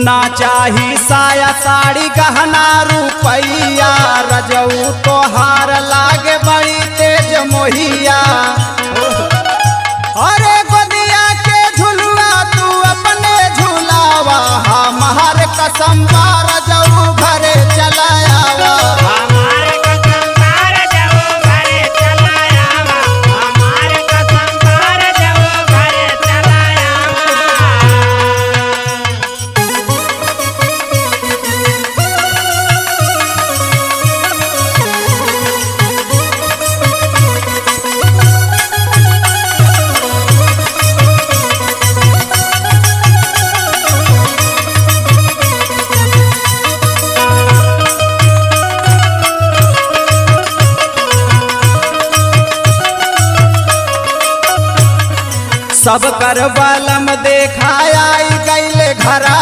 ना चाही साया साड़ी गहना रुपैया, रजऊ तोहार लागे बड़ी तेज मोहिया। अरे गोदिया के झुलुआ तू अपने झुलावा, हमार कसम रजऊ घरे चलायावा। सब कर बलम देखाया गईले घरा।